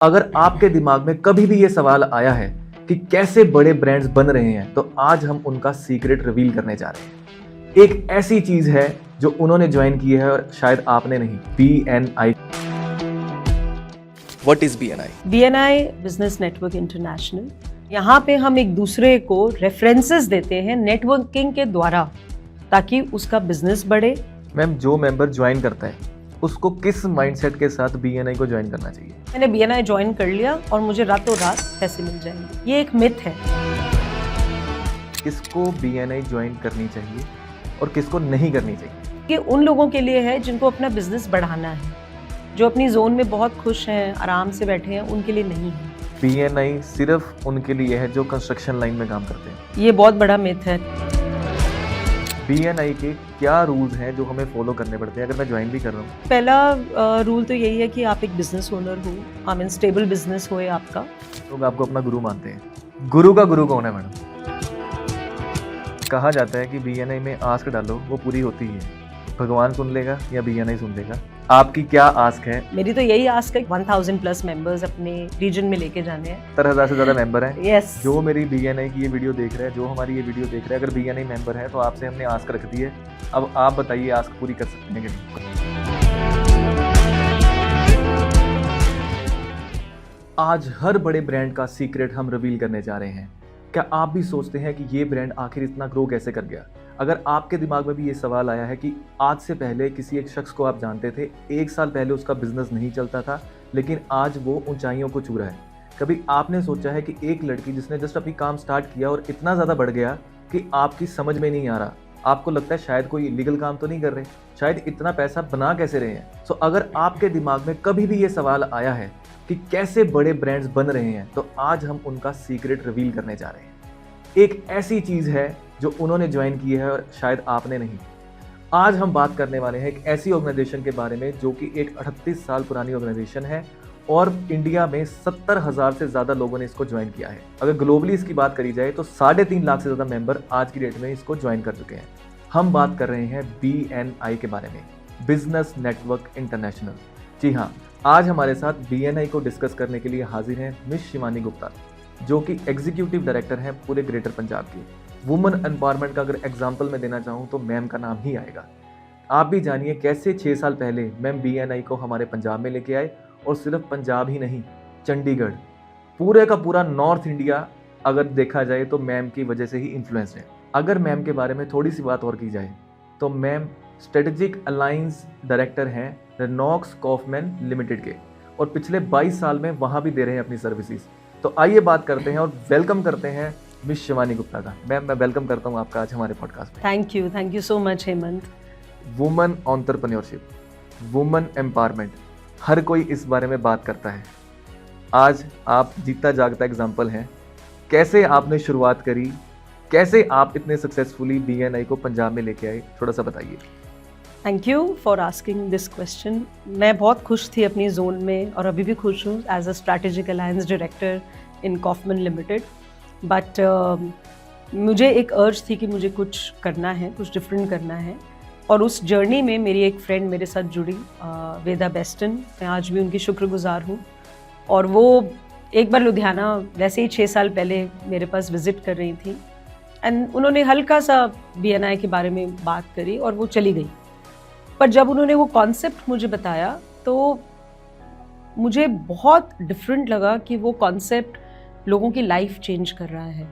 अगर आपके दिमाग में कभी भी ये सवाल आया है कि कैसे बड़े ब्रांड्स बन रहे हैं, तो आज हम उनका सीक्रेट रिवील करने जा रहे हैं। एक ऐसी चीज है जो उन्होंने ज्वाइन की है और शायद आपने नहीं। BNI। What is BNI? BNI business network international. यहाँ पे हम एक दूसरे को रेफरेंसेस देते हैं नेटवर्किंग के द्वारा, ताकि उसका बिजनेस बढ़े। मैम, जो मेंबर ज्वाइन करता है उसको किस माइंडसेट के साथ BNI को ज्वाइन करना चाहिए? मैंने BNI ज्वाइन कर लिया और मुझे रातों रात पैसे मिल जाएंगे, ये एक मिथ है। किसको BNI ज्वाइन करनी चाहिए और किसको नहीं करनी चाहिए? ये उन लोगों के लिए है जिनको अपना बिजनेस बढ़ाना है, जो अपनी जोन में बहुत खुश हैं, आराम से बैठे हैं, उनके लिए नहीं है। BNI सिर्फ उनके लिए है जो कंस्ट्रक्शन लाइन में काम करते हैं। ये बहुत बड़ा मिथ है। BNI के क्या रूल्स हैं जो हमें फॉलो करने पड़ते हैं अगर मैं ज्वाइन भी कर रहा हूँ? पहला रूल तो यही है कि आप एक बिजनेस ओनर हो, आई मीन स्टेबल बिजनेस हो आपका। लोग आपको अपना गुरु मानते हैं। गुरु का गुरु कौन है मैडम? कहा जाता है कि BNI में आस्क डालो वो पूरी होती है। भगवान सुन लेगा या BNI सुन लेगा? आपकी क्या आस्क है? मेरी तो यही आस्क है, 1000+ मेंबर्स अपने रीजन में लेके जाने हैं। 70,000 से ज्यादा मेंबर हैं। यस। जो मेरी BNI की ये वीडियो देख रहे हैं, जो हमारी ये वीडियो देख रहे हैं, अगर BNI मेंबर है तो आपसे हमने आस्क रख दी है। अब आप बताइए आस्क पूरी कर सकते हैं कि नहीं? आज हर बड़े ब्रांड का सीक्रेट हम रिवील करने जा रहे हैं। क्या आप भी सोचते हैं कि ये ब्रांड आखिर इतना ग्रो कैसे कर गया? अगर आपके दिमाग में भी ये सवाल आया है कि आज से पहले किसी एक शख्स को आप जानते थे, 1 साल पहले उसका बिजनेस नहीं चलता था, लेकिन आज वो ऊंचाइयों को छू रहा है। कभी आपने सोचा है कि एक लड़की जिसने जस्ट अभी काम स्टार्ट किया और इतना ज़्यादा बढ़ गया कि आपकी समझ में नहीं आ रहा, आपको लगता है शायद कोई इलीगल काम तो नहीं कर रहे, शायद इतना पैसा बना कैसे रहे हैं? सो अगर आपके दिमाग में कभी भी ये सवाल आया है कि कैसे बड़े ब्रांड्स बन रहे हैं, तो आज हम उनका सीक्रेट रिवील करने जा रहे हैं। एक ऐसी चीज है जो उन्होंने ज्वाइन की है और शायद आपने नहीं। आज हम बात करने वाले हैं एक ऐसी ऑर्गेनाइजेशन के बारे में जो कि एक 38 साल पुरानी ऑर्गेनाइजेशन है और इंडिया में 70,000 से ज्यादा लोगों ने इसको ज्वाइन किया है। अगर ग्लोबली इसकी बात करी जाए तो 3.5 लाख से ज्यादा मेंबर आज की डेट में इसको ज्वाइन कर चुके हैं। हम बात कर रहे हैं BNI के बारे में, बिजनेस नेटवर्क इंटरनेशनल। जी हाँ, आज हमारे साथ BNI को डिस्कस करने के लिए हाजिर हैं मिस शिवानी गुप्ता, जो कि एग्जीक्यूटिव डायरेक्टर हैं पूरे ग्रेटर पंजाब की। वुमेन एम्पावरमेंट का अगर एग्जाम्पल मैं देना चाहूँ तो मैम का नाम ही आएगा। आप भी जानिए कैसे 6 साल पहले मैम BNI को हमारे पंजाब में लेके आए, और सिर्फ पंजाब ही नहीं, चंडीगढ़, पूरे का पूरा नॉर्थ इंडिया अगर देखा जाए तो मैम की वजह से ही इन्फ्लुएंस है। अगर मैम के बारे में थोड़ी सी बात और की जाए तो मैम स्ट्रेटेजिक अलायंस डायरेक्टर हैं रेनॉक्स कॉफमैन लिमिटेड के, और पिछले 22 साल में वहाँ भी दे रहे हैं अपनी सर्विसेज। तो आइए बात करते हैं और वेलकम करते हैं मिस शिवानी गुप्ता का। मैम, मैं वेलकम करता हूँ आपका आज हमारे पॉडकास्ट में। Thank you so much Hemant. Women entrepreneurship, women empowerment, हर कोई इस बारे में बात करता है। आज आप जीता जागता एग्जाम्पल हैं। कैसे आपने शुरुआत करी, कैसे आप इतने सक्सेसफुली BNI को पंजाब में लेके आए, थोड़ा सा बताइए। Thank you for asking this question. मैं बहुत खुश थी अपनी जोन में और अभी भी खुश हूँ as a strategic alliance director in Kaufman limited. But मुझे एक अर्ज थी कि मुझे कुछ करना है, कुछ डिफरेंट करना है, और उस जर्नी में मेरी एक फ्रेंड मेरे साथ जुड़ी, वेदा बेस्टन। मैं आज भी उनकी शुक्रगुजार हूँ। और वो एक बार लुधियाना वैसे ही 6 साल पहले मेरे पास विज़िट कर रही थी, एंड उन्होंने हल्का सा BNI के बारे में बात करी और वो चली गई। पर जब उन्होंने वो कॉन्सेप्ट मुझे बताया तो मुझे बहुत डिफरेंट लगा कि वो कॉन्सेप्ट लोगों की लाइफ चेंज कर रहा है।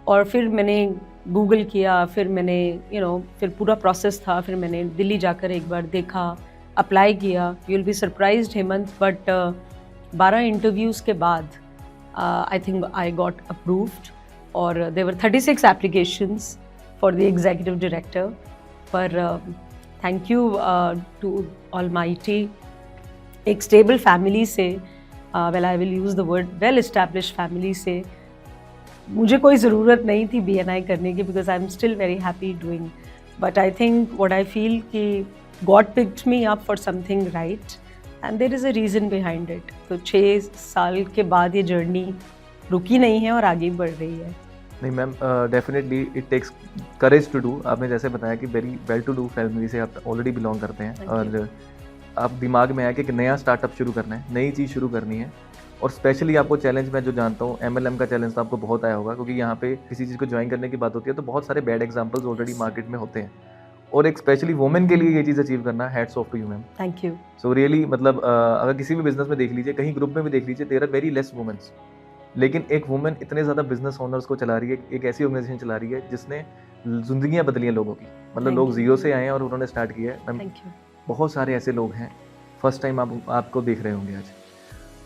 और फिर मैंने गूगल किया, फिर मैंने फिर पूरा प्रोसेस था, फिर मैंने दिल्ली जाकर एक बार देखा, अप्लाई किया। You will be surprised Hemant, but 12 interviews के बाद I think I got approved, और there were 36 applications for the executive director. पर थैंक यू टू ऑलमाइटी, एक स्टेबल फैमिली से, well I will use the word well established family से मुझे कोई ज़रूरत नहीं थी BNI करने की, because I am still very happy doing. But I think what I feel कि God picked me up for something right, and there is a reason behind it. तो 6 साल के बाद ये जर्नी रुकी नहीं है और आगे बढ़ रही है। नहीं ma'am, definitely it takes courage to do. आपने जैसे बताया कि very well to do family से आप ऑलरेडी बिलोंग करते हैं, और आप दिमाग में आया कि एक नया स्टार्टअप शुरू करना है, नई चीज़ शुरू करनी है, और स्पेशली आपको चैलेंज मैं जो जानता हूँ MLM का चैलेंज तो आपको बहुत आया होगा, क्योंकि यहाँ पे किसी चीज़ को ज्वाइन करने की बात होती है तो बहुत सारे बैड एग्जांपल्स ऑलरेडी मार्केट में होते हैं, और एक स्पेशली वुमेन के लिए ये चीज़ अचीव करना, hats off to you ma'am. Thank you. So really मतलब अगर किसी भी बिजनेस में देख लीजिए, कहीं ग्रुप में भी देख लीजिए, there are very less womens, लेकिन एक वुमेन इतने ज़्यादा बिजनेस ओनर्स को चला रही है, एक ऐसी ऑर्गेनाइजेशन चला रही है जिसने जिंदगियां बदली हैं लोगों की, मतलब Thank लोग you. जीरो से आए हैं और उन्होंने स्टार्ट किया है मैम। Thank you. बहुत सारे ऐसे लोग हैं, फर्स्ट टाइम आपको देख रहे होंगे आज,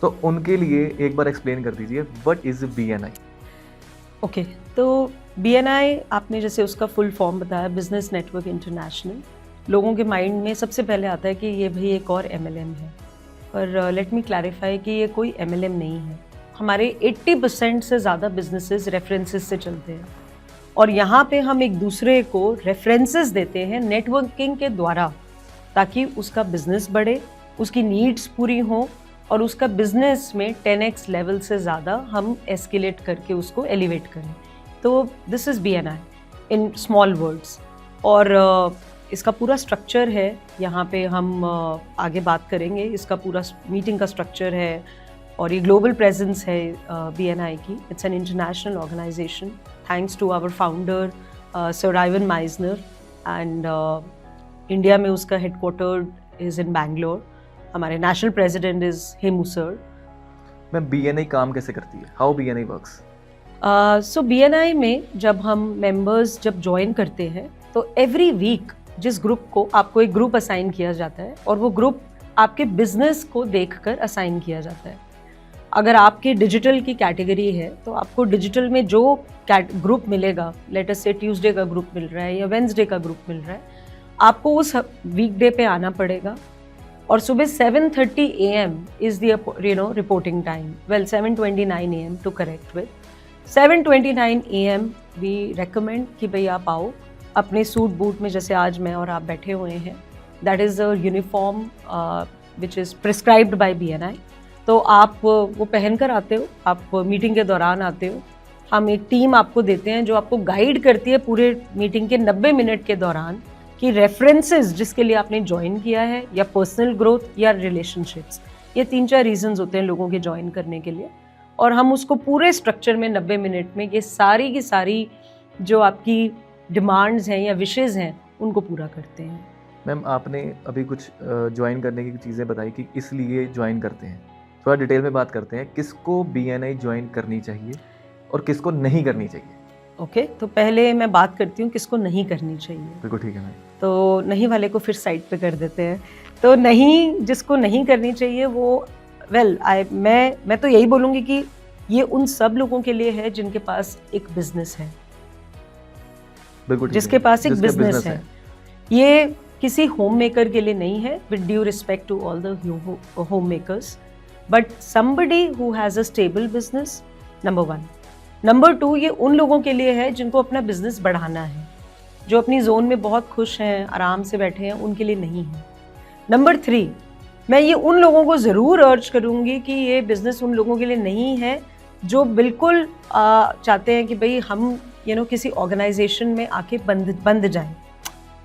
तो उनके लिए एक बार एक्सप्लेन कर दीजिए व्हाट इज BNI। ओके, तो BNI आपने जैसे उसका फुल फॉर्म बताया, बिजनेस नेटवर्क इंटरनेशनल। लोगों के माइंड में सबसे पहले आता है कि ये भाई एक और MLM है, पर लेट मी क्लैरिफाई कि ये कोई MLM नहीं है। हमारे 80% से ज़्यादा बिजनेसेस रेफरेंसेस से चलते हैं, और यहाँ पे हम एक दूसरे को रेफरेंसेस देते हैं नेटवर्किंग के द्वारा, ताकि उसका बिजनेस बढ़े, उसकी नीड्स पूरी हों, और उसका बिजनेस में 10x लेवल से ज़्यादा हम एस्केलेट करके उसको एलिवेट करें। तो this is BNI in small words. और इसका पूरा स्ट्रक्चर है, यहाँ पे हम आगे बात करेंगे, इसका पूरा मीटिंग का स्ट्रक्चर है, और ये ग्लोबल प्रेजेंस है BNI की। It's an international organisation, thanks to our founder sir Ivan Misner, and India में उसका हेडक्वार्टर इज़ इन बैंगलोर। हमारे national president is Hemu sir. Ma'am BNI काम कैसे करती है, how BNI works? So BNI में जब हम मेंबर्स जब ज्वाइन करते हैं तो एवरी वीक जिस ग्रुप को आपको एक ग्रुप असाइन किया जाता है, और वो ग्रुप आपके बिजनेस को देखकर असाइन किया जाता है। अगर आपके डिजिटल की कैटेगरी है तो आपको डिजिटल में जो ग्रुप मिलेगा, लेट अस से ट्यूसडे का ग्रुप मिल रहा है या वेंसडे का ग्रुप मिल रहा है, आपको उस वीकडे पे आना पड़ेगा। और सुबह 7:30 AM is the reporting time, well 7:29 AM to correct with 7:29 AM we recommend कि भाई आप आओ अपने सूट बूट में, जैसे आज मैं और आप बैठे हुए हैं। That is a uniform which is prescribed bye BNI। तो आप वो पहन कर आते हो, आप मीटिंग के दौरान आते हो। हम एक टीम आपको देते हैं जो आपको गाइड करती है पूरे मीटिंग के 90 मिनट के दौरान, कि रेफरेंसेस जिसके लिए आपने ज्वाइन किया है, या पर्सनल ग्रोथ या रिलेशनशिप्स, ये 3-4 रीजंस होते हैं लोगों के ज्वाइन करने के लिए। और हम उसको पूरे स्ट्रक्चर में 90 मिनट में ये सारी की सारी जो आपकी डिमांड्स हैं या विशेज़ हैं उनको पूरा करते हैं। मैम आपने अभी कुछ ज्वाइन करने की चीज़ें बताई कि इसलिए ज्वाइन करते हैं, थोड़ा डिटेल में बात करते हैं, किसको BNI ज्वाइन करनी चाहिए और किसको नहीं करनी चाहिए? ओके, तो पहले मैं बात करती हूँ किसको नहीं करनी चाहिए। बिल्कुल ठीक है मैम। तो नहीं वाले को फिर साइड पे कर देते हैं। तो नहीं, जिसको नहीं करनी चाहिए वो मैं तो यही बोलूँगी कि ये उन सब लोगों के लिए है जिनके पास एक बिजनेस है, बिल्कुल ठीक जिसके है, पास एक जिसका बिजनेस है। ये किसी होम मेकर के लिए नहीं है, with due respect to all the home makers, but somebody who has a stable business, number 1। Number 2, ये उन लोगों के लिए है जिनको अपना बिजनेस बढ़ाना है, जो अपनी जोन में बहुत खुश हैं, आराम से बैठे हैं, उनके लिए नहीं है। नंबर 3, मैं ये उन लोगों को ज़रूर अर्ज करूँगी कि ये बिज़नेस उन लोगों के लिए नहीं है जो बिल्कुल चाहते हैं कि भाई हम किसी ऑर्गेनाइजेशन में आके बंद जाएं,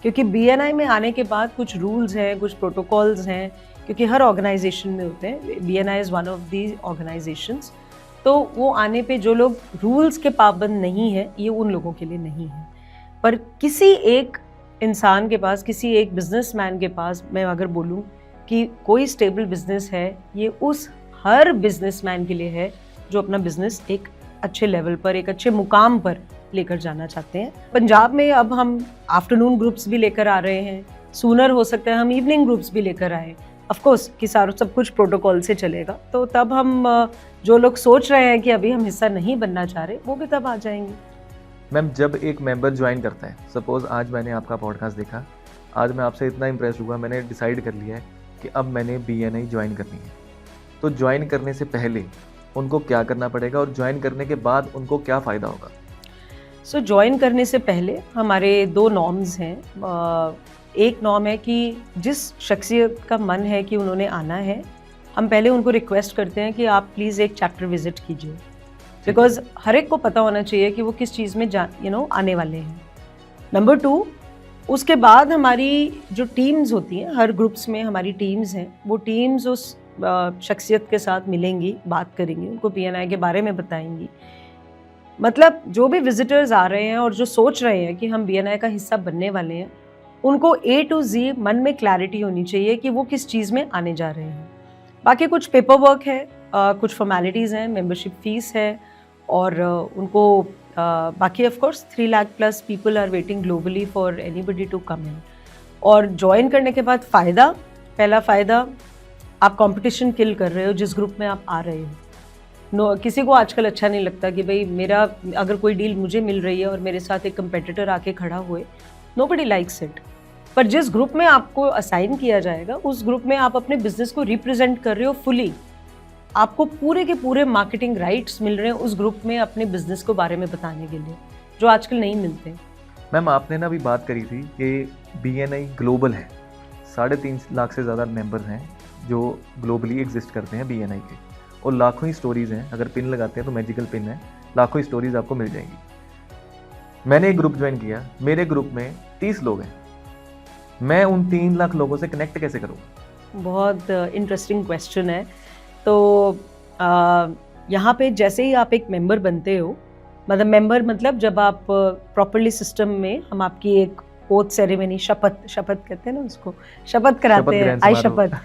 क्योंकि BNI में आने के बाद कुछ रूल्स हैं, कुछ प्रोटोकॉल्स हैं, क्योंकि हर ऑर्गेनाइजेशन में होते हैं। BNI is one of the organisations. तो वो आने पे जो लोग रूल्स के पाबंद नहीं है, ये उन लोगों के लिए नहीं है। पर किसी एक इंसान के पास, किसी एक बिजनेसमैन के पास, मैं अगर बोलूँ कि कोई स्टेबल बिजनेस है, ये उस हर बिजनेसमैन के लिए है जो अपना बिजनेस एक अच्छे लेवल पर, एक अच्छे मुकाम पर लेकर जाना चाहते हैं। पंजाब में अब हम आफ्टरनून ग्रुप्स भी लेकर आ रहे हैं, सूनर हो सकता है हम इवनिंग ग्रुप्स भी लेकर आए, ऑफ कोर्स कि सब कुछ प्रोटोकॉल से चलेगा। तो तब हम जो लोग सोच रहे हैं कि अभी हम हिस्सा नहीं बनना चाह रहे, वो भी तब आ जाएंगे। मैम जब एक मेंबर ज्वाइन करता है, सपोज आज मैंने आपका पॉडकास्ट देखा, आज मैं आपसे इतना इम्प्रेस हुआ, मैंने डिसाइड कर लिया है कि अब मैंने BNI ज्वाइन करनी है, तो ज्वाइन करने से पहले उनको क्या करना पड़ेगा और ज्वाइन करने के बाद उनको क्या फ़ायदा होगा? सो ज्वाइन करने से पहले हमारे 2 नॉर्म्स हैं। एक नॉर्म है कि जिस शख्सियत का मन है कि उन्होंने आना है, हम पहले उनको रिक्वेस्ट करते हैं कि आप प्लीज़ एक चैप्टर विजिट कीजिए, बिकॉज हर एक को पता होना चाहिए कि वो किस चीज़ में आने वाले हैं। नंबर 2, उसके बाद हमारी जो टीम्स होती हैं, हर ग्रुप्स में हमारी टीम्स हैं, वो टीम्स उस शख्सियत के साथ मिलेंगी, बात करेंगी, उनको BNI के बारे में बताएंगी। मतलब जो भी विजिटर्स आ रहे हैं और जो सोच रहे हैं कि हम BNI का हिस्सा बनने वाले हैं, उनको A to Z मन में क्लैरिटी होनी चाहिए कि वो किस चीज़ में आने जा रहे हैं। बाकी कुछ पेपर वर्क है, कुछ फॉर्मेलिटीज़ हैं, मेंबरशिप फीस है और उनको बाकी of course 3 lakh plus people are waiting globally for anybody to come in. और ज्वाइन करने के बाद फ़ायदा, पहला फ़ायदा, आप कंपटीशन किल कर रहे हो जिस ग्रुप में आप आ रहे हो। किसी को आजकल अच्छा नहीं लगता कि भाई मेरा अगर कोई डील मुझे मिल रही है और मेरे साथ एक कंपेटिटर आके खड़ा हुए, नोबडी लाइक्स इट। पर जिस ग्रुप में आपको असाइन किया जाएगा उस ग्रुप में आप अपने बिजनेस को रिप्रेजेंट कर रहे हो फुली, आपको पूरे के पूरे मार्केटिंग राइट्स मिल रहे हैं उस ग्रुप में अपने बिजनेस को बारे में बताने के लिए, जो आजकल नहीं मिलते। मैम आपने ना अभी बात करी थी कि BNI ग्लोबल है, 3.5 लाख से ज़्यादा मेंबर्स हैं जो ग्लोबली एग्जिस्ट करते हैं BNI के, और लाखों ही स्टोरीज़ हैं। अगर पिन लगाते हैं तो मैजिकल पिन है, लाखों ही स्टोरीज़ आपको मिल जाएंगी। मैंने एक ग्रुप ज्वाइन किया, मेरे ग्रुप में 30 लोग हैं, मैं उन 3 लाख लोगों से कनेक्ट कैसे करूँ? बहुत इंटरेस्टिंग क्वेश्चन है। तो यहाँ पे जैसे ही आप एक मेंबर बनते हो, मतलब मेंबर मतलब जब आप प्रॉपरली सिस्टम में हम आपकी एक ओथ सेरेमनी, शपथ कहते हैं ना उसको, शपथ कराते हैं, आई शपथ,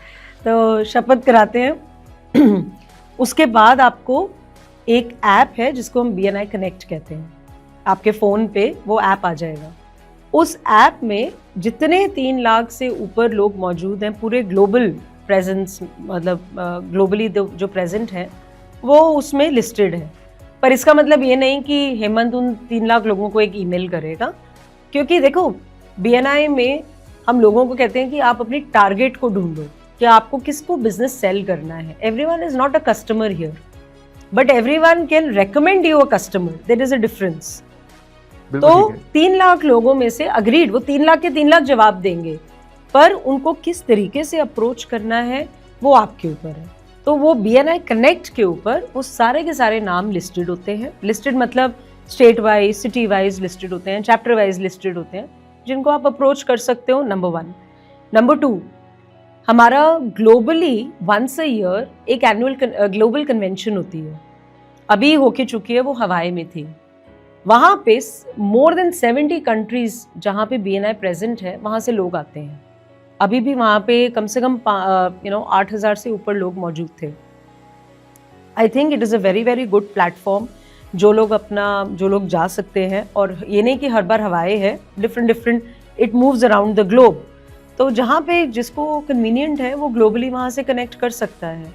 तो शपथ कराते हैं। उसके बाद आपको एक ऐप है जिसको हम BNI कनेक्ट कहते हैं, आपके फ़ोन पे वो ऐप आ जाएगा। उस ऐप में जितने 3 लाख से ऊपर लोग मौजूद हैं, पूरे ग्लोबल प्रेजेंस, मतलब ग्लोबली जो प्रेजेंट है वो उसमें लिस्टेड है। पर इसका मतलब ये नहीं कि हेमंत उन 3 लाख लोगों को एक ईमेल करेगा, क्योंकि देखो BNI में हम लोगों को कहते हैं कि आप अपनी टारगेट को ढूंढो कि आपको किसको बिजनेस सेल करना है। Everyone is not a customer here, but everyone can recommend you a customer, there is a difference. तो 3 लाख लोगों में से अग्रीड, वो 3 लाख के 3 लाख जवाब देंगे, पर उनको किस तरीके से अप्रोच करना है वो आपके ऊपर है। तो वो BNI कनेक्ट के ऊपर वो सारे के सारे नाम लिस्टेड होते हैं। लिस्टेड मतलब state wise, city wise listed होते हैं, चैप्टर वाइज लिस्टेड होते हैं, जिनको आप अप्रोच कर सकते हो, नंबर 1। नंबर 2, हमारा ग्लोबली वंस अ ईयर एक एनुअल ग्लोबल कन्वेंशन होती है, अभी होके चुकी है, वो हवाई में थी। वहाँ पे मोर देन 70 कंट्रीज जहाँ पे BNI प्रेजेंट है, वहाँ से लोग आते हैं। अभी भी वहाँ पे कम से कम 8,000 से ऊपर लोग मौजूद थे। I think it is a very very good platform, जो लोग जा सकते हैं। और ये नहीं कि हर बार हवाई है, different it moves around the globe. तो जहाँ पे जिसको कन्वीनियंट है वो ग्लोबली वहाँ से कनेक्ट कर सकता है।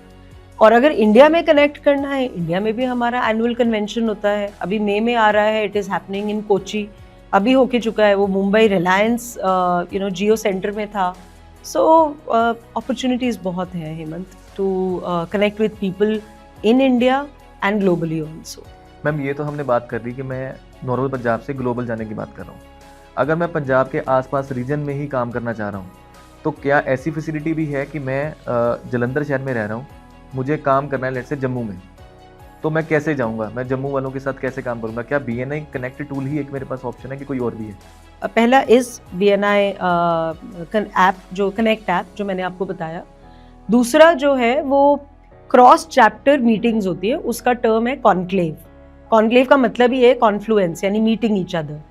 और अगर इंडिया में कनेक्ट करना है, इंडिया में भी हमारा एनुअल कन्वेंशन होता है, अभी मई में आ रहा है, it is happening in Kochi, अभी होके चुका है, वो मुंबई रिलायंस जियो सेंटर में था। सो अपॉर्चुनिटीज़ बहुत हैं Hemant, to connect with people in India and globally also. Ma'am ये तो हमने बात कर दी कि मैं नॉर्मल पंजाब से ग्लोबल जाने की बात कर रहा हूँ। अगर मैं पंजाब के आसपास रीजन में ही काम करना चाह रहा हूँ, तो क्या ऐसी फैसिलिटी भी है कि मैं जलंधर शहर में रह रहा हूँ, मुझे काम करना है लेट से जम्मू में, तो मैं कैसे जाऊँगा? मैं जम्मू वालों के साथ कैसे काम करूँगा? क्या BNI कनेक्ट टूल ही एक मेरे पास ऑप्शन है कि कोई और भी है? पहला इस BNI ऐप, जो कनेक्ट ऐप जो मैंने आपको बताया। दूसरा जो है वो क्रॉस चैप्टर मीटिंग्स होती है, उसका टर्म है कॉन्क्लेव। कॉन्क्लेव का मतलब ही है कॉन्फ्लुएंस, यानी मीटिंग ईच अदर।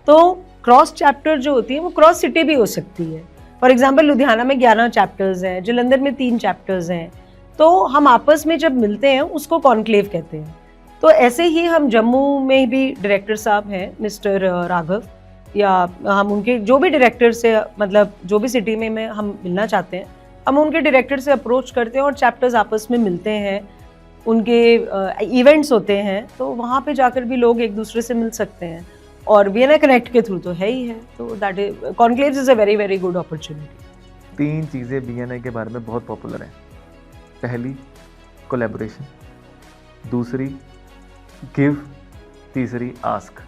तो क्रॉस चैप्टर जो होती है वो क्रॉस सिटी भी हो सकती है। फॉर एग्जाम्पल लुधियाना में 11 चैप्टर्स हैं, जलंधर में 3 चैप्टर्स हैं, तो हम आपस में जब मिलते हैं उसको कॉन्क्लेव कहते हैं। तो ऐसे ही हम जम्मू में भी डायरेक्टर साहब हैं मिस्टर राघव, या हम उनके जो भी डायरेक्टर से, मतलब जो भी सिटी में हम मिलना चाहते हैं, हम उनके डायरेक्टर से अप्रोच करते हैं और चैप्टर्स आपस में मिलते हैं, उनके इवेंट्स होते हैं, तो वहाँ पे जाकर भी लोग एक दूसरे से मिल सकते हैं। और BNI कनेक्ट के थ्रू तो है ही है, तो that is conclaves is a very very good opportunity. 3 चीज़ें BNI के बारे में बहुत पॉपुलर हैं। पहली कोलैबोरेशन, दूसरी गिव, तीसरी आस्क।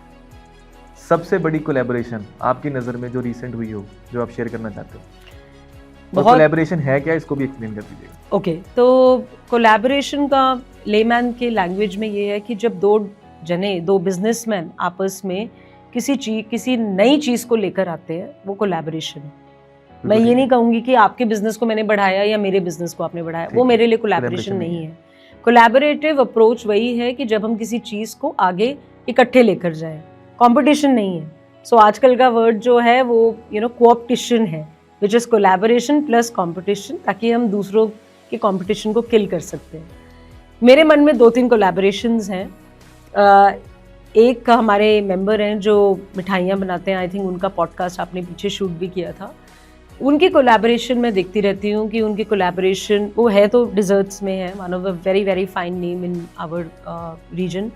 सबसे बड़ी कोलैबोरेशन आपकी नज़र में जो रिसेंट हुई हो, जो आप शेयर करना चाहते हो, कोलैबोरेशन है क्या, इसको भी एक्सप्लेन कर दीजिएगा। ओके, तो कोलैबोरेशन का लेमैन के लैंग्वेज में ये है कि जब दो बिजनेसमैन आपस में किसी नई चीज़ को लेकर आते हैं, वो कोलैबोरेशन है। मैं ये नहीं कहूँगी कि आपके बिजनेस को मैंने बढ़ाया या मेरे बिजनेस को आपने बढ़ाया, वो मेरे लिए कोलैबोरेशन नहीं है। कोलैबोरेटिव अप्रोच वही है कि जब हम किसी चीज़ को आगे इकट्ठे लेकर जाएं, कंपटीशन नहीं है। सो आजकल का वर्ड जो है वो कोऑप्टिशन है, which is collaboration plus competition, ताकि हम दूसरों के कंपटीशन को किल कर सकते हैं। मेरे मन में 2-3 कोलैबोरेशंस हैं। एक हमारे मेंबर हैं जो मिठाइयाँ बनाते हैं, आई थिंक उनका पॉडकास्ट आपने पीछे शूट भी किया था। उनकी कोलैबोरेशन मैं देखती रहती हूँ कि उनकी कोलैबोरेशन वो है तो डिजर्ट्स में है, one of a very very fine name in our region.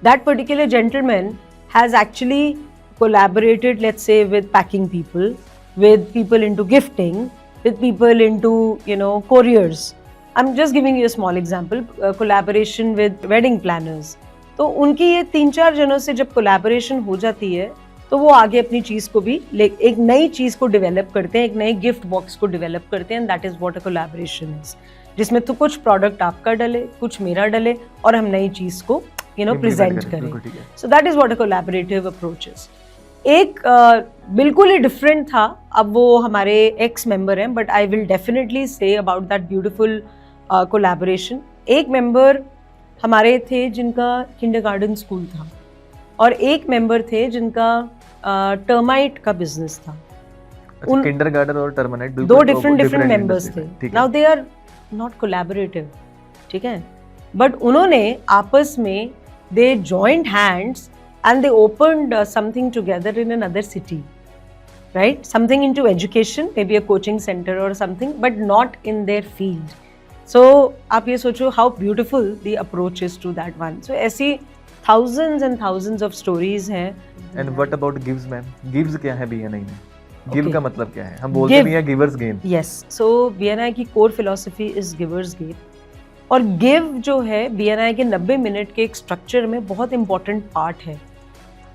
That particular gentleman has actually collaborated, let's say, with packing people, with people into gifting, with people into couriers. I'm just giving you a small example. Collaboration with wedding planners. तो उनकी ये 3-4 जनों से जब collaboration हो जाती है तो वो आगे अपनी चीज़ को भी एक नई चीज़ को डेवलप करते हैं, एक नई गिफ्ट बॉक्स को डेवलप करते हैं, and that is what a collaboration is, जिसमें तो कुछ प्रोडक्ट आपका डले, कुछ मेरा डले, और हम नई चीज़ को प्रेजेंट करें। So that is what a collaborative approach is. एक बिल्कुल ही डिफरेंट था, अब वो हमारे एक्स मेंबर हैं, but I will definitely say about that beautiful collaboration. एक मेंबर हमारे थे जिनका किंडरगार्टन स्कूल था, और एक मेंबर थे जिनका टर्माइट का बिजनेस था। उन किंडरगार्टन और टर्माइट दो डिफरेंट मेंबर्स थे। Now they are not collaborative, ठीक है, बट उन्होंने आपस में they joined hands and they opened something together in another city, right? Something into education, maybe a coaching center or something, but not in their field. So आप ये सोचो how beautiful the approach is to that one. So ऐसी thousands and thousands of stories हैं. And what about gives, ma'am? Gives क्या है BNI में? Give का मतलब क्या है? हम बोलते भी हैं givers gain. Yes. So BNI की core philosophy is givers gain. और give जो है BNI के 90 मिनट के एक स्ट्रक्चर में बहुत इंपॉर्टेंट पार्ट है।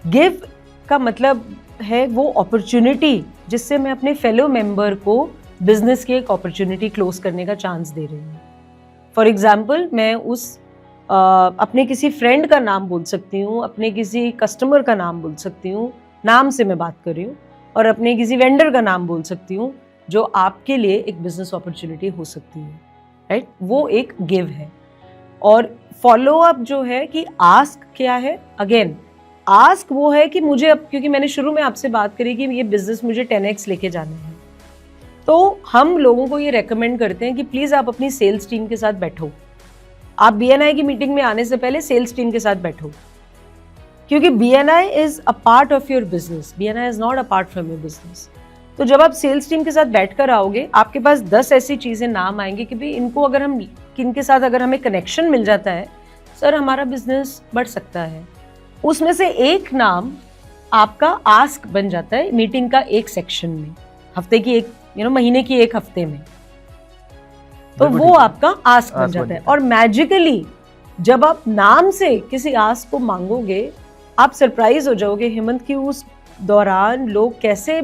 गिव का मतलब है वो अपॉर्चुनिटी जिससे मैं अपने फेलो मेंबर को बिजनेस की एक अपॉर्चुनिटी क्लोज करने का चांस दे रही हूँ। फॉर एग्जांपल, मैं उस अपने किसी फ्रेंड का नाम बोल सकती हूँ, अपने किसी कस्टमर का नाम बोल सकती हूँ, नाम से मैं बात कर रही हूँ, और अपने किसी वेंडर का नाम बोल सकती हूँ जो आपके लिए एक बिजनेस अपॉर्चुनिटी हो सकती है, राइट? वो एक गिव है। और फॉलो अप जो है कि आस्क क्या है, अगेन आस्क वो है कि मुझे अब, क्योंकि मैंने शुरू में आपसे बात करी कि ये बिजनेस मुझे 10x लेके जाना है, तो हम लोगों को ये रेकमेंड करते हैं कि प्लीज़ आप अपनी सेल्स टीम के साथ बैठो। आप BNI की मीटिंग में आने से पहले सेल्स टीम के साथ बैठो, क्योंकि BNI is a part of your business, BNI is not a part from your business. तो जब आप सेल्स टीम के साथ बैठ कर आओगे, आपके पास 10 ऐसी चीज़ें नाम आएंगी कि भाई इनको अगर हम, किनके साथ अगर हमें कनेक्शन मिल जाता है, सर हमारा बिजनेस बढ़ सकता है। उसमें से एक नाम आपका आस्क बन जाता है मीटिंग का एक सेक्शन में, हफ्ते की एक महीने की एक हफ्ते में, तो वो आपका आस्क बन जाता है। और मैजिकली जब आप नाम से किसी आस्क को मांगोगे, आप सरप्राइज हो जाओगे हेमंत कि उस दौरान लोग कैसे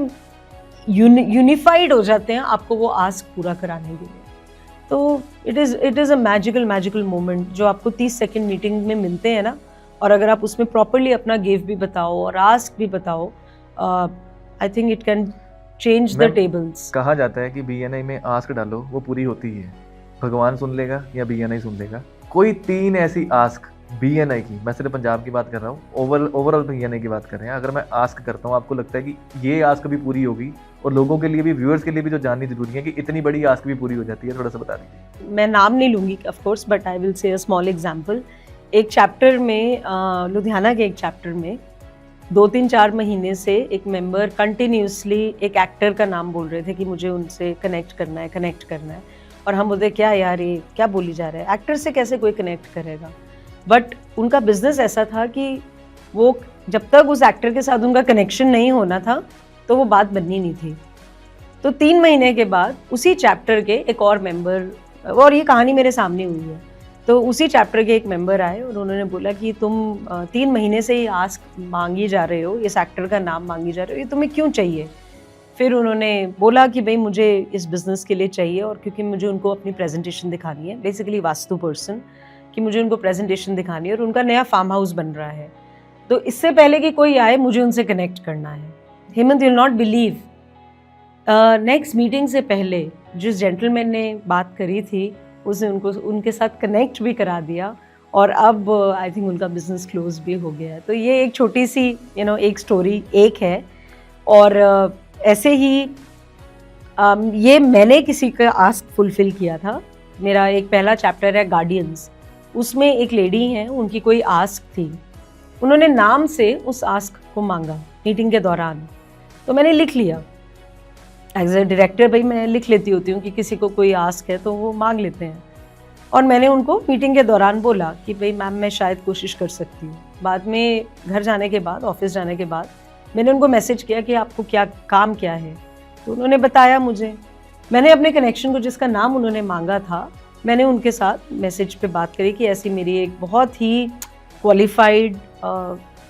यूनिफाइड हो जाते हैं आपको वो आस्क पूरा कराने के लिए। तो it is a magical moment जो आपको 30 सेकेंड मीटिंग में मिलते हैं ना, और अगर आप उसमें प्रॉपरली अपना गिव भी बताओ और आस्क भी बताओ, I think it can change the tables. कहा जाता है कि BNI में आस्क डालो वो पूरी होती है, भगवान सुन लेगा या BNI सुन लेगा। कोई 3 ऐसी आस्क BNI की, मैं सिर्फ पंजाब की बात कर रहा हूँ, ओवरऑल BNI की बात कर रहे हैं, अगर मैं आस्क करता हूँ, आपको लगता है कि ये आस्क भी पूरी होगी, और लोगों के लिए भी, व्यूअर्स के लिए भी जो जाननी जरूरी है कि इतनी बड़ी आस्क भी पूरी हो जाती है, थोड़ा सा बता दीजिए। मैं नाम नहीं लूँगी of course, but I will say a small example. एक चैप्टर में, लुधियाना के एक चैप्टर में 2-3-4 महीने से एक मेंबर कंटिन्यूसली एक एक्टर का नाम बोल रहे थे कि मुझे उनसे कनेक्ट करना है, और हम बोलते क्या यार ये क्या बोली जा रहा है, एक्टर से कैसे कोई कनेक्ट करेगा। बट उनका बिजनेस ऐसा था कि वो जब तक उस एक्टर के साथ उनका कनेक्शन नहीं होना था तो वो बात बननी नहीं थी। तो 3 महीने के बाद उसी चैप्टर के एक और मेंबर, और ये कहानी मेरे सामने हुई है, तो उसी चैप्टर के एक मेंबर आए और उन्होंने बोला कि तुम 3 महीने से ही आस्क मांगी जा रहे हो, इस एक्टर का नाम मांगी जा रहे हो, ये तुम्हें क्यों चाहिए? फिर उन्होंने बोला कि भाई मुझे इस बिज़नेस के लिए चाहिए, और क्योंकि मुझे उनको अपनी प्रेजेंटेशन दिखानी है, बेसिकली वास्तु पर्सन, कि मुझे उनको प्रेजेंटेशन दिखानी है, और उनका नया फार्म हाउस बन रहा है, तो इससे पहले कि कोई आए मुझे उनसे कनेक्ट करना है। Hemant, you will not believe, next meeting से पहले जिस जेंटलमैन ने बात करी थी उसने उनको उनके साथ कनेक्ट भी करा दिया और अब आई थिंक उनका बिजनेस क्लोज भी हो गया है। तो ये एक छोटी सी एक स्टोरी एक है। और ऐसे ही ये मैंने किसी का आस्क फुलफिल किया था। मेरा एक पहला चैप्टर है गार्डियंस, उसमें एक लेडी हैं, उनकी कोई आस्क थी, उन्होंने नाम से उस आस्क को मांगा मीटिंग के दौरान। तो मैंने लिख लिया एज ए डायरेक्टर, भाई मैं लिख लेती होती हूँ कि किसी को कोई आस्क है तो वो मांग लेते हैं। और मैंने उनको मीटिंग के दौरान बोला कि भाई मैम मैं शायद कोशिश कर सकती हूँ। बाद में घर जाने के बाद, ऑफिस जाने के बाद मैंने उनको मैसेज किया कि आपको क्या काम क्या है, तो उन्होंने बताया मुझे। मैंने अपने कनेक्शन को, जिसका नाम उन्होंने मांगा था, मैंने उनके साथ मैसेज पे बात करी कि ऐसी मेरी एक बहुत ही क्वालिफाइड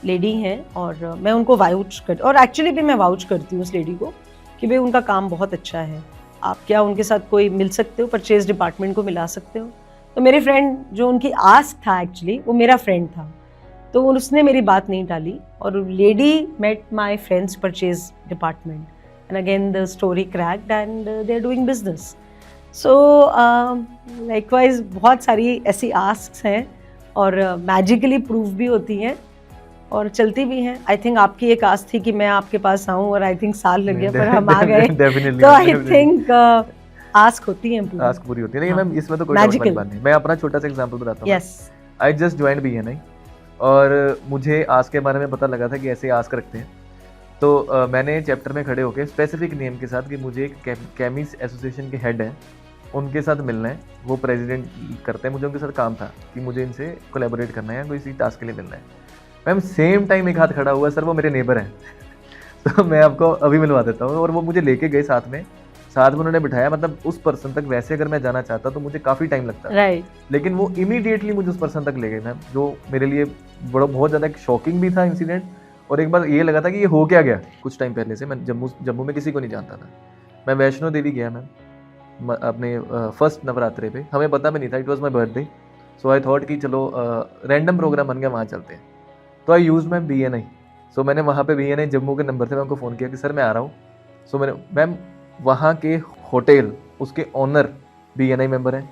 लेडी हैं और मैं उनको वाउच कर, और एक्चुअली भी मैं वाउच करती हूँ उस लेडी को कि भाई उनका काम बहुत अच्छा है, आप क्या उनके साथ कोई मिल सकते हो, परचेज डिपार्टमेंट को मिला सकते हो। तो मेरे फ्रेंड जो उनकी आस्क था, एक्चुअली वो मेरा फ्रेंड था, तो उसने मेरी बात नहीं टाली और lady met my friends purchase department and again the story cracked and they are doing business. So likewise बहुत सारी ऐसी आस्क्स हैं और मैजिकली प्रूव भी होती हैं और चलती भी हैं। आई थिंक आपकी एक आस थी कि मैं आपके पास आऊं और आई थिंक साल लग गया पर हम आ गए। तो आई थिंक आस्क होती है, आस्क पूरी होती है। नहीं मैम, इसमें तो कोई डाउट वाली बात नहीं। मैं अपना छोटा सा एग्जांपल बताता हूं। Yes, I just joined BNI और मुझे आस्क के बारे में पता लगा था कि ऐसे आस्क रखते हैं। तो मैंने चैप्टर में खड़े होकर स्पेसिफिक नेम के साथ कि मुझे एक केमिस्ट एसोसिएशन के हेड हैं, उनके साथ मिलना है, वो प्रेसिडेंट करते हैं, मुझे उनके साथ काम था कि मुझे इनसे कोलैबोरेट करना है, कोई इसी टास्क के लिए मिलना है। मैम सेम टाइम एक हाथ खड़ा हुआ, सर वो मेरे नेबर हैं तो मैं आपको अभी मिलवा देता हूँ। और वो मुझे लेके गए साथ में उन्होंने बिठाया। मतलब उस पर्सन तक वैसे अगर मैं जाना चाहता तो मुझे काफ़ी टाइम लगता, राइट, लेकिन वो इमीडिएटली मुझे उस पर्सन तक ले गए मैम, जो मेरे लिए बहुत ज़्यादा शॉकिंग भी था इंसिडेंट। और एक बार ये लगा था कि ये हो क्या गया। कुछ टाइम पहले से मैं जम्मू में किसी को नहीं जानता था। मैं वैष्णो देवी गया मैम अपने फर्स्ट नवरात्रे पे, हमें पता भी नहीं था, it was my birthday. So I thought कि चलो रैंडम प्रोग्राम बन गया, वहाँ चलते हैं। तो आई यूज़ मैम BNI। सो मैंने वहाँ पे BNI जम्मू के नंबर से मैं उनको फ़ोन किया कि सर मैं आ रहा हूँ। सो मैंने मैम वहाँ के होटल, उसके ऑनर BNI मेंबर हैं,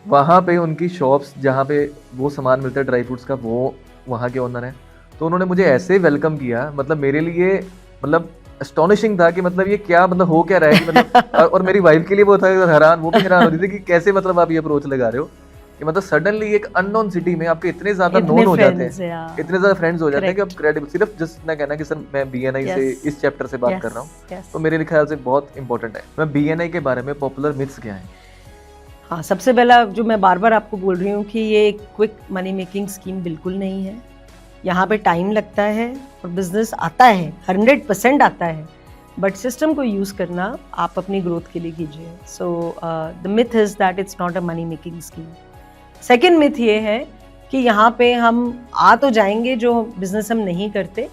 वहाँ पे उनकी शॉप्स जहाँ पे वो सामान मिलता है ड्राई फ्रूट्स का, वो वहाँ के ऑनर हैं। तो उन्होंने मुझे ऐसे वेलकम किया, मतलब मेरे लिए मतलब एस्टोनिशिंग था कि मतलब ये क्या, मतलब हो क्या रहा है कि मतलब और मेरी वाइफ के लिए वो था हैरान, वो भी हैरान हो रही थी कि कैसे मतलब आप ये अप्रोच लगा रहे हो कि मतलब सडनली एक अननोन सिटी में आपके इतने ज्यादा नोन हो जाते हैं, इतने ज्यादा फ्रेंड्स हो जाते हैं कि आप क्रेडिबल, सिर्फ जस्ट इतना कहना कि सर मैं BNI से इस चैप्टर से बात कर रहा हूँ, तो मेरे ख्याल से बहुत इंपॉर्टेंट है। मैं BNI के बारे में पॉपुलर मिथ्स क्या है? हाँ, सबसे पहला जो मैं बार बार आपको बोल रही हूँ कि ये एक क्विक मनी मेकिंग स्कीम बिल्कुल नहीं है। यहाँ पे टाइम लगता है और बिजनेस आता है, 100% आता है, बट सिस्टम को यूज़ करना आप अपनी ग्रोथ के लिए कीजिए। So the myth is that it's not a money making scheme. Second myth ये है कि यहाँ पे हम आ तो जाएंगे, जो बिजनेस हम नहीं करते,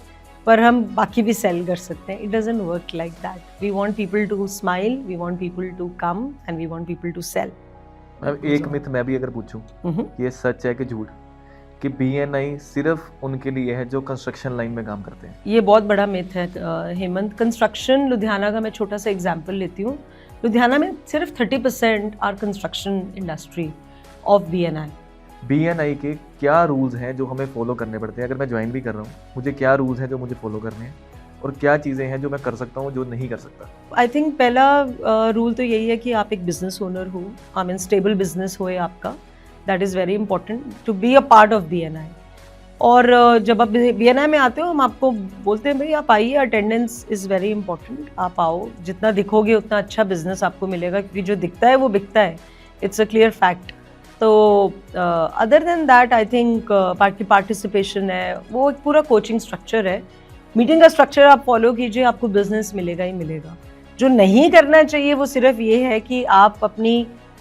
पर हम बाकी भी सेल कर सकते हैं। It doesn't work like that. We want people to smile, we want people to come and we want people to sell. एक मिथ मैं भी अगर पूछूं, ये सच है कि झूठ, कि BNI सिर्फ उनके लिए है जो कंस्ट्रक्शन लाइन में काम करते हैं? ये बहुत बड़ा मिथ है हेमंत। कंस्ट्रक्शन, लुधियाना का मैं छोटा सा एग्जांपल लेती हूँ। लुधियाना में सिर्फ 30% are construction industry of BNI। BNI के क्या रूल्स हैं जो हमें फॉलो करने पड़ते हैं? अगर मैं ज्वाइन भी कर रहा हूँ, मुझे क्या रूल्स हैं जो मुझे फॉलो करने हैं, और क्या चीज़ें हैं जो मैं कर सकता हूँ जो नहीं कर सकता? आई थिंक पहला रूल तो यही है कि आप एक बिजनेस ओनर हो, आई मीन स्टेबल बिजनेस हो आपका। That is very important to be a part of BNI। और जब आप BNI में आते हो, हम आपको बोलते हैं भाई आप आइए, अटेंडेंस इज़ वेरी इंपॉर्टेंट, आप आओ, जितना दिखोगे उतना अच्छा बिजनेस आपको मिलेगा, क्योंकि जो दिखता है वो बिकता है, इट्स अ क्लियर फैक्ट। तो other than that I think participation है, वो एक पूरा कोचिंग स्ट्रक्चर है, मीटिंग का स्ट्रक्चर आप फॉलो कीजिए, आपको बिजनेस मिलेगा ही मिलेगा। जो नहीं करना चाहिए वो सिर्फ ये है कि आप अपनी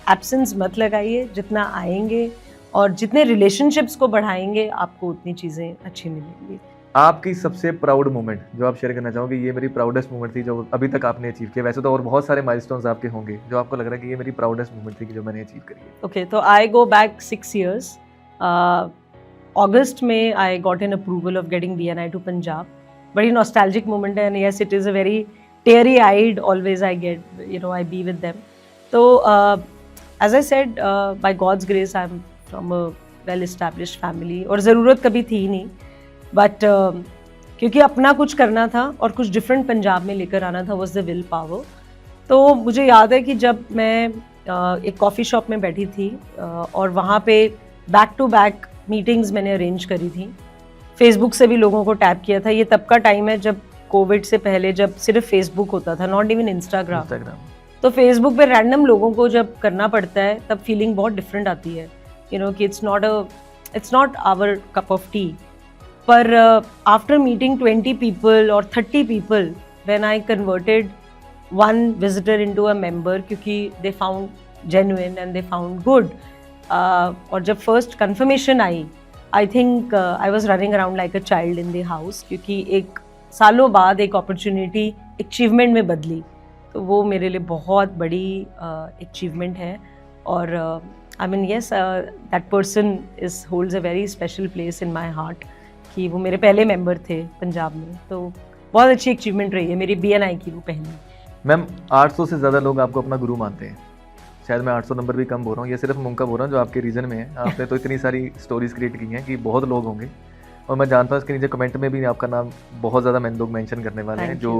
एब्सेंस मत लगाइए, जितना आएंगे और जितने रिलेशनशिप्स को बढ़ाएंगे आपको उतनी चीज़ें अच्छी मिलेंगी। आपकी सबसे प्राउड मोमेंट जो आप शेयर करना चाहोगे, ये मेरी प्राउडेस्ट मोमेंट थी जो अभी तक आपने अचीव किया? वैसे तो और बहुत सारे माइलस्टोन्स आपके होंगे जो आपको लग रहा है कि ये मेरी प्राउडेस्ट मोमेंट थी कि जो मैंने अचीव करी है। ओके, तो आई गो बैक 6 years। अगस्त में I got an approval of getting BNI to Punjab. बड़ी नॉस्टैल्जिक मोमेंट है, and yes it is a very teary eyed always I get, I be with them. So as I said, by God's grace I'm from a well established family, और ज़रूरत कभी थी नहीं, but क्योंकि अपना कुछ करना था और कुछ डिफरेंट पंजाब में लेकर आना था, was the will power. तो मुझे याद है कि जब मैं एक कॉफ़ी शॉप में बैठी थी और वहाँ पे बैक टू बैक मीटिंग्स मैंने अरेंज करी थी, फेसबुक से भी लोगों को टैप किया था. ये तब का टाइम है जब कोविड से पहले, जब सिर्फ फेसबुक होता था, नॉट इवन इंस्टाग्राम. तो फेसबुक पे रैंडम लोगों को जब करना पड़ता है तब फीलिंग बहुत डिफरेंट आती है, कि it's not our cup of tea. पर आफ्टर मीटिंग 20 पीपल और 30 people, when I converted one visitor into a member, क्योंकि they found genuine and they found good. और जब first confirmation I, I think I was running around like a child in the house, क्योंकि एक सालों बाद एक opportunity achievement में बदली. तो वो मेरे लिए बहुत बड़ी achievement है. और I mean yes, that person holds a very special place in my heart, कि वो मेरे पहले member थे पंजाब में. तो बहुत अच्छी achievement रही है मेरी BNI की वो पहली. मैम 800 से ज़्यादा लोग आपको अपना गुरु मानते हैं. शायद मैं 800 नंबर भी कम बोल रहा हूँ, ये सिर्फ मुमका बोल रहा हूँ जो आपके रीजन में है. आपने तो इतनी सारी स्टोरीज क्रिएट की हैं कि बहुत लोग होंगे, और मैं जानता हूँ इसके नीचे कमेंट में भी आपका नाम बहुत ज़्यादा लोग मेंशन करने वाले हैं जो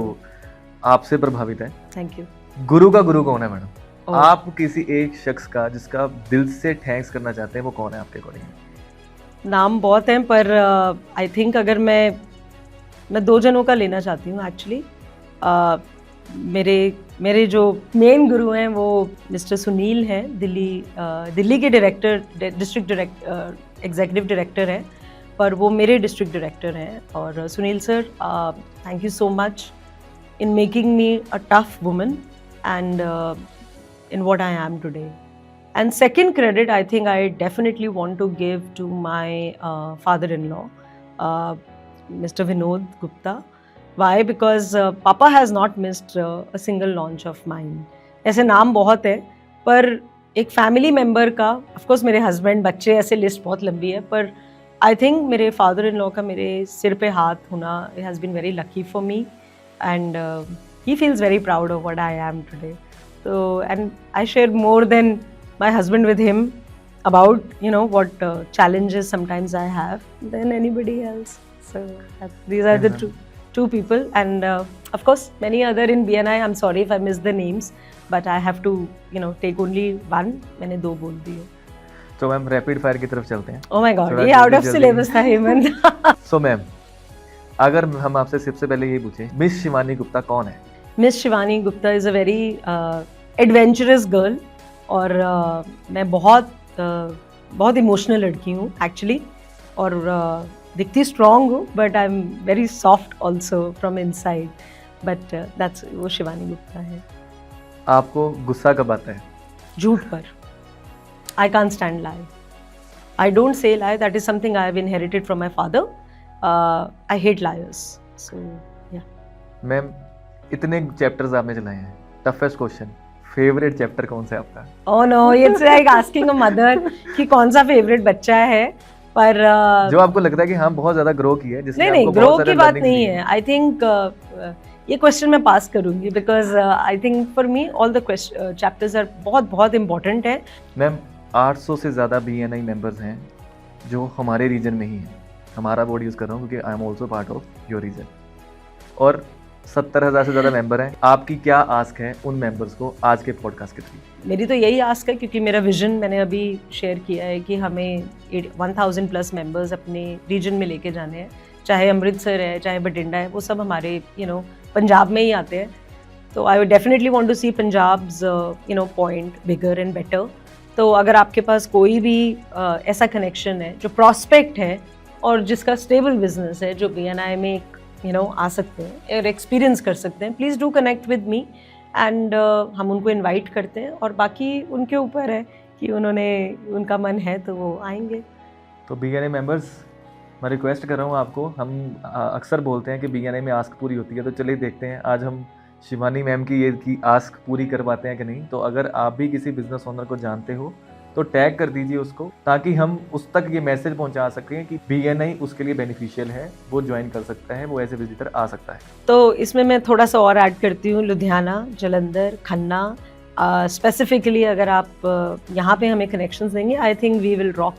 आपसे प्रभावित है. Thank you. गुरु का गुरु कौन है मैडम? आप किसी एक शख्स का जिसका दिल से थैंक्स करना चाहते हैं, वो कौन है आपके अकॉर्डिंग? नाम बहुत हैं, पर आई थिंक अगर मैं 2 जनों का लेना चाहती हूँ एक्चुअली. मेरे जो मेन गुरु हैं वो मिस्टर सुनील हैं, दिल्ली के डायरेक्टर, डिस्ट्रिक्ट एग्जीक्यूटिव डायरेक्टर हैं, पर वो मेरे डिस्ट्रिक्ट डायरेक्टर हैं. और Sunil sir, thank you so much in making me a tough woman and in what I am today. And second credit, I think I definitely want to give to my father-in-law, Mr. Vinod Gupta. Why? Because Papa has not missed a single launch of mine. ऐसे नाम बहुत है, पर एक family member का, of course मेरे husband, बच्चे, ऐसे लिस्ट बहुत लंबी है, पर आई थिंक मेरे फादर इन लॉ का मेरे सिर पे हाथ होना, it has been very lucky for me, and he feels very proud of what I am today. So, and I share more than my husband with him about what challenges sometimes I have than anybody else. So these are the two people, and of course many other in BNI. I'm sorry if I missed the names, but I have to take only one. मैंने 2 बोल दिए. तो ma'am rapid fire की तरफ चलते हैं. Oh my God, ये out of syllabus था हेमंत. So मैम, अगर हम आपसे सबसे पहले ये पूछें, मिस शिवानी गुप्ता कौन है? Miss Shivani Gupta is a very adventurous girl, और मैं बहुत इमोशनल लड़की हूँ एक्चुअली, और दिखती स्ट्रॉन्ग हूँ, but I am very soft also from inside, but that's वो शिवानी गुप्ता है. आपको गुस्सा कब आता है? झूठ पर. I can't stand lie. I don't say lie. That is something I have inherited from my father. I hate liars. So yeah ma'am, इतने चैप्टर्स आपने चलाए हैं, टफेस्ट क्वेश्चन, फेवरेट चैप्टर कौन सा है आपका? Oh no, it's like asking a mother कि कौन सा फेवरेट बच्चा है, पर जो आपको लगता है कि हाँ बहुत ज्यादा ग्रो किया है, जिसमें नहीं, ग्रो की बात नहीं है. आई थिंक ये क्वेश्चन मैं पास करूंगी, because I think for me all the chapters are बहुत इंपॉर्टेंट है. मैम 800 से ज़्यादा BNI मेंबर्स हैं जो हमारे रीजन में ही हैं. हमारा वर्ड यूज़ कर रहा हूँ क्योंकि I am also part of your region, और 70,000 से ज़्यादा मेंबर हैं. आपकी क्या आस्क है उन मेंबर्स को आज के पॉडकास्ट के थ्रू? मेरी तो यही आस्क है, क्योंकि मेरा विजन मैंने अभी शेयर किया है कि हमें 1000 प्लस मेंबर्स अपने रीजन में लेके जाने हैं. चाहे अमृतसर है, चाहे बठिंडा है, वो सब हमारे पंजाब में ही आते हैं. तो I would definitely want to see Punjab's point bigger and better. तो अगर आपके पास कोई भी ऐसा कनेक्शन है जो प्रॉस्पेक्ट है और जिसका स्टेबल बिजनेस है, जो BNI में आ सकते हैं और एक्सपीरियंस कर सकते हैं, please do connect with me, and हम उनको इनवाइट करते हैं, और बाकी उनके ऊपर है कि उनका मन है तो वो आएंगे. तो BNI मेंबर्स, मैं रिक्वेस्ट कर रहा हूँ आपको, हम अक्सर बोलते हैं कि BNI में आस्क पूरी होती है, तो चलिए देखते हैं आज हम शिवानी मैम की आस्क पूरी कर पाते हैं कि नहीं. तो अगर आप भी किसी बिजनेस ओनर को जानते हो तो टैग कर दीजिए उसको, ताकि हम उस तक ये मैसेज पहुंचा सकें कि BNI उसके लिए बेनिफिशियल है, वो ज्वाइन कर सकता है, वो एज ए विजिटर आ सकता है। तो इसमें मैं थोड़ा सा और ऐड करती हूँ, लुधियाना, जालंधर, खन्ना, स्पेसिफिकली अगर आप यहाँ पे हमें कनेक्शंस देंगे, I think we will rock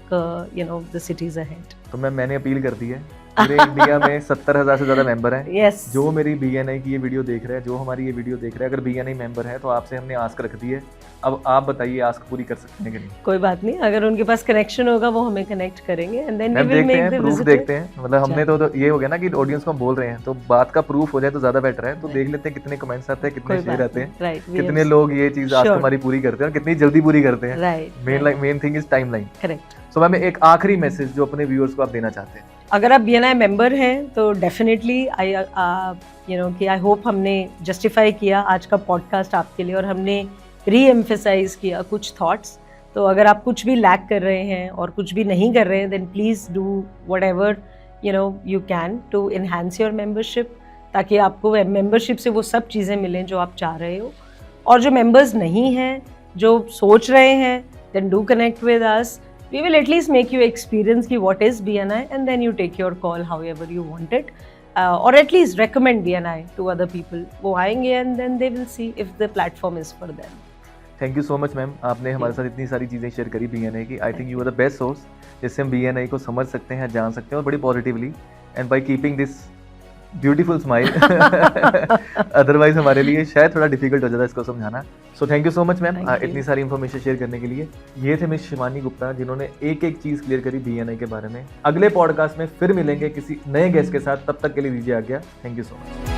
the cities ahead. तो मैंने अपील कर दी है, पूरे इंडिया में 70,000 से ज़्यादा मेंबर हैं। Yes. जो मेरी BNI की ये वीडियो देख रहे हैं, जो हमारी ये वीडियो देख रहे हैं, अगर BNI मेंबर है तो आपसे हमने आस्क रख दी है। अब आप बताइए आस्क पूरी कर सकते हैं कि नहीं? कोई बात नहीं, अगर उनके पास कनेक्शन होगा वो हमें कनेक्ट करेंगे and then we ma'am will देखते मेक हैं, द प्रूफ विजिटर। देखते हैं, मतलब हमने तो ये हो गया ना कि ऑडियंस को हम बोल रहे हैं, तो बात का प्रूफ हो जाए तो ज़्यादा बेटर है। तो देख लेते हैं कितने कमेंट्स आते हैं, कितने शेयर आते हैं, राइट, कितने लोग ये चीज़ आस्क हमारी पूरी करते हैं और कितनी जल्दी पूरी करते हैं। Right, main thing is time line. Correct. So ma'am एक आखिरी मैसेज जो अपने व्यूअर्स को आप देना चाहते हैं। अगर आप BNI मेंबर हैं तो डेफिनेटली आई आई होप हमने जस्टिफाई किया आज का पॉडकास्ट आपके लिए, और हमने री-एम्फेसाइज किया कुछ थॉट्स। तो अगर आप कुछ भी लैक कर रहे हैं और कुछ भी नहीं कर रहे हैं, then please do whatever you can to enhance your membership, ताकि आपको मेंबरशिप से वो सब चीज़ें मिलें जो आप चाह रहे हो। और जो मेंबर्स नहीं हैं, जो सोच रहे हैं, then do connect with us. We will at least make you experience ki what is BNI, and then you take your call however you want it, or at least recommend BNI to other people. वो आएंगे and then they will see if the platform is for them. Thank you so much ma'am, आपने हमारे साथ इतनी सारी चीज़ें share करी BNI की। I think you are the best source जिससे हम BNI को समझ सकते हैं, जान सकते हैं, और बड़ी positively, and by keeping this beautiful smile. Otherwise हमारे लिए शायद थोड़ा डिफिकल्ट हो जाता है इसको समझाना। So thank you so much ma'am इतनी सारी इन्फॉर्मेशन शेयर करने के लिए। ये थे मिस शिवानी गुप्ता, जिन्होंने एक एक चीज़ क्लियर करी BNI के बारे में। अगले पॉडकास्ट में फिर मिलेंगे किसी नए गेस्ट के साथ, तब तक के लिए दीजिए आज्ञा। Thank you so much.